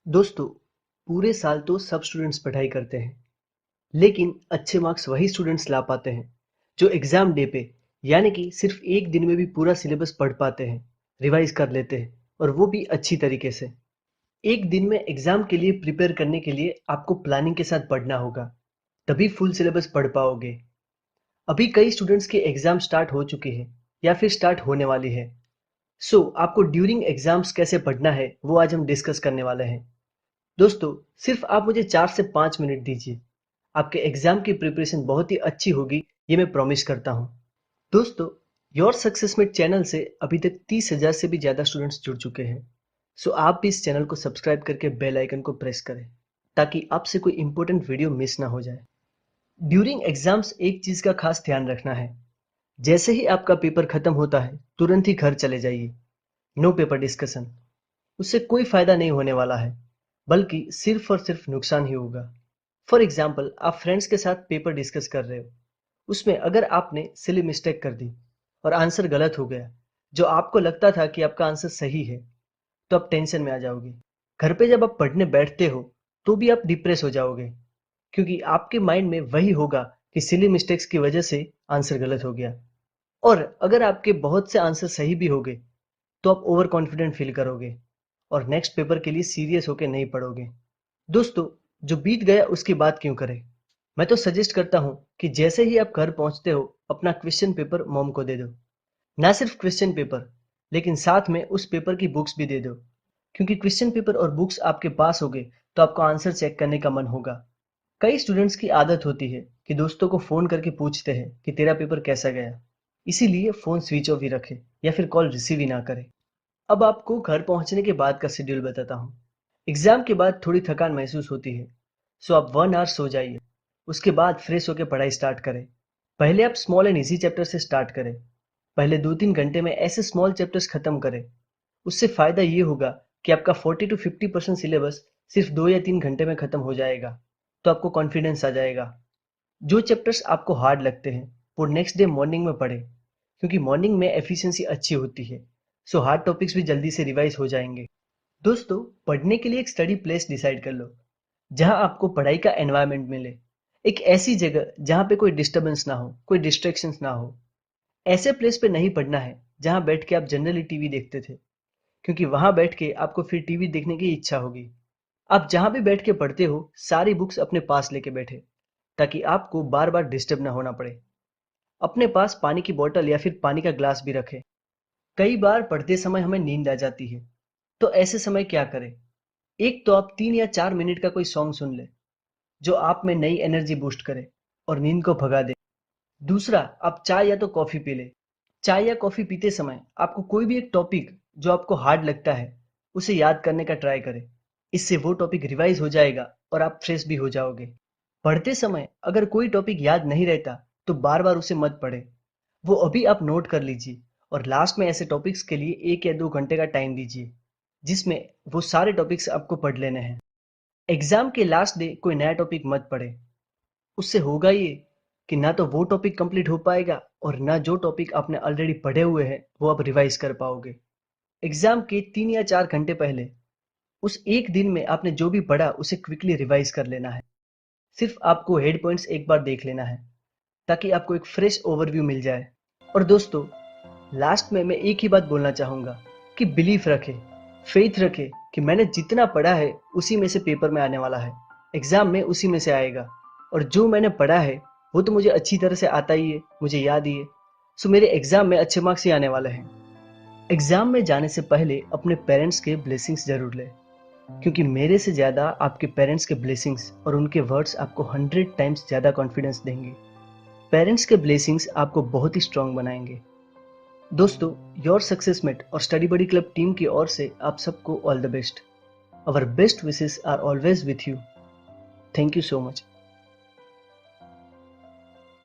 दोस्तों, पूरे साल तो सब स्टूडेंट्स पढ़ाई करते हैं, लेकिन अच्छे मार्क्स वही स्टूडेंट्स ला पाते हैं, जो एग्जाम डे पे यानी कि सिर्फ एक दिन में भी पूरा सिलेबस पढ़ पाते हैं, रिवाइज कर लेते हैं और वो भी अच्छी तरीके से। एक दिन में एग्जाम के लिए प्रिपेयर करने के लिए आपको प्लानिंग के साथ पढ़ना होगा, तभी फुल सिलेबस पढ़ पाओगे। अभी कई स्टूडेंट्स के एग्जाम स्टार्ट हो चुके हैं या फिर स्टार्ट होने वाली है। सो आपको ड्यूरिंग एग्जाम्स कैसे पढ़ना है वो आज हम डिस्कस करने वाले हैं। दोस्तों, सिर्फ आप मुझे 4 से 5 मिनट दीजिए। आपके एग्जाम की प्रिपरेशन बहुत ही अच्छी होगी, ये मैं प्रॉमिस करता हूँ। दोस्तों, योर सक्सेस मेट चैनल से अभी तक 30,000 से भी ज़्यादा स्टूडेंट्स जुड़ चुके हैं। सो आप भी इस चैनल को सब्सक्राइब करके बेल आइकन को प्रेस करें, ताकि आपसे कोई इंपॉर्टेंट वीडियो मिस ना हो जाए। ड्यूरिंग एग्जाम्स एक चीज़ का खास ध्यान रखना है। जैसे ही आपका पेपर खत्म होता है, तुरंत ही घर चले जाइए। No paper discussion. उससे कोई फायदा नहीं होने वाला है, बल्कि सिर्फ और सिर्फ नुकसान ही होगा। फॉर एग्जाम्पल, आप फ्रेंड्स के साथ पेपर डिस्कस कर रहे हो। उसमें अगर आपने सिली मिस्टेक कर दी और आंसर गलत हो गया, जो आपको लगता था कि आपका आंसर सही है, तो आप टेंशन में आ जाओगे। घर पे जब आप पढ़ने बैठते हो, तो भी आप डिप्रेस हो जाओगे, क्योंकि आपके माइंड में वही होगा कि सिली मिस्टेक्स की वजह से आंसर गलत हो गया। और अगर आपके बहुत से आंसर सही भी हो गए, तो आप ओवर कॉन्फिडेंट फील करोगे और नेक्स्ट पेपर के लिए सीरियस होकर नहीं पढ़ोगे। दोस्तों, जो बीत गया उसकी बात क्यों करें। मैं तो सजेस्ट करता हूँ कि जैसे ही आप घर पहुंचते हो, अपना क्वेश्चन पेपर मॉम को दे दो। ना सिर्फ क्वेश्चन पेपर, लेकिन साथ में उस पेपर की बुक्स भी दे दो, क्योंकि क्वेश्चन पेपर और बुक्स आपके पास होंगे तो आपको आंसर चेक करने का मन होगा। कई स्टूडेंट्स की आदत होती है कि दोस्तों को फोन करके पूछते हैं कि तेरा पेपर कैसा गया। इसीलिए फोन स्विच ऑफ ही रखें या फिर कॉल रिसीव ही ना करें। अब आपको घर पहुंचने के बाद का शेड्यूल बताता हूँ। एग्जाम के बाद थोड़ी थकान महसूस होती है, सो आप 1 आवर सो जाइए। उसके बाद फ्रेश होकर पढ़ाई स्टार्ट करें। पहले आप स्मॉल एंड इजी चैप्टर से स्टार्ट करें। पहले 2-3 घंटे में ऐसे स्मॉल चैप्टर्स खत्म करें। उससे फायदा ये होगा कि आपका 40 to 50% सिलेबस सिर्फ 2 या 3 घंटे में खत्म हो जाएगा, तो आपको कॉन्फिडेंस आ जाएगा। जो चैप्टर्स आपको हार्ड लगते हैं, वो नेक्स्ट डे मॉर्निंग में पढ़ें, क्योंकि मॉर्निंग में एफिशिएंसी अच्छी होती है, सो हार्ड टॉपिक्स भी जल्दी से रिवाइज हो जाएंगे। दोस्तों, पढ़ने के लिए एक स्टडी प्लेस डिसाइड कर लो, जहां आपको पढ़ाई का एनवायरनमेंट मिले। एक ऐसी जगह जहां पे कोई डिस्टरबेंस ना हो, कोई डिस्ट्रैक्शंस ना हो। ऐसे प्लेस पे नहीं पढ़ना है जहां बैठ के आप जनरली टीवी देखते थे, क्योंकि वहां बैठ के आपको फिर टीवी देखने की इच्छा होगी। आप जहां भी बैठ के पढ़ते हो, सारी बुक्स अपने पास लेके बैठे, ताकि आपको बार बार डिस्टर्ब ना होना पड़े। अपने पास पानी की बोतल या फिर पानी का ग्लास भी रखें। कई बार पढ़ते समय हमें नींद आ जाती है, तो ऐसे समय क्या करें। एक तो आप 3 या 4 मिनट का कोई सॉन्ग सुन ले, जो आप में नई एनर्जी बूस्ट करे और नींद को भगा दे। दूसरा, आप चाय या तो कॉफी पी ले। चाय या कॉफी पीते समय आपको कोई भी एक टॉपिक जो आपको हार्ड लगता है, उसे याद करने का ट्राई करें। इससे वो टॉपिक रिवाइज हो जाएगा और आप फ्रेश भी हो जाओगे। पढ़ते समय अगर कोई टॉपिक याद नहीं रहता, तो बार बार उसे मत पढ़े। वो अभी आप नोट कर लीजिए और लास्ट में ऐसे टॉपिक्स के लिए 1 या 2 घंटे का टाइम दीजिए, जिसमें वो सारे टॉपिक्स आपको पढ़ लेने हैं। एग्जाम के लास्ट डे कोई नया टॉपिक मत पढ़े। उससे होगा ये कि ना तो वो टॉपिक कंप्लीट हो पाएगा और ना जो टॉपिक आपने ऑलरेडी पढ़े हुए हैं वो आप रिवाइज कर पाओगे। एग्जाम के 3 या 4 घंटे पहले उस एक दिन में आपने जो भी पढ़ा उसे क्विकली रिवाइज कर लेना है। सिर्फ आपको हेड पॉइंट्स एक बार देख लेना है, ताकि आपको एक फ्रेश ओवरव्यू मिल जाए। और दोस्तों, लास्ट में मैं एक ही बात बोलना चाहूँगा कि बिलीफ रखें, फेथ रखें कि मैंने जितना पढ़ा है उसी में से पेपर में आने वाला है, एग्ज़ाम में उसी में से आएगा। और जो मैंने पढ़ा है वो तो मुझे अच्छी तरह से आता ही है, मुझे याद ही है। सो मेरे एग्ज़ाम में अच्छे मार्क्स ही आने वाले हैं। एग्ज़ाम में जाने से पहले अपने पेरेंट्स के ब्लेसिंग्स ज़रूर लें, क्योंकि मेरे से ज़्यादा आपके पेरेंट्स के ब्लेसिंग्स और उनके वर्ड्स आपको 100 टाइम्स ज़्यादा कॉन्फिडेंस देंगे। पेरेंट्स के ब्लेसिंग्स आपको बहुत ही स्ट्रांग बनाएंगे। दोस्तों, योर सक्सेस मेट और स्टडी बडी क्लब टीम की ओर से आप सबको all the best. Our best wishes are always with you. Thank you so much.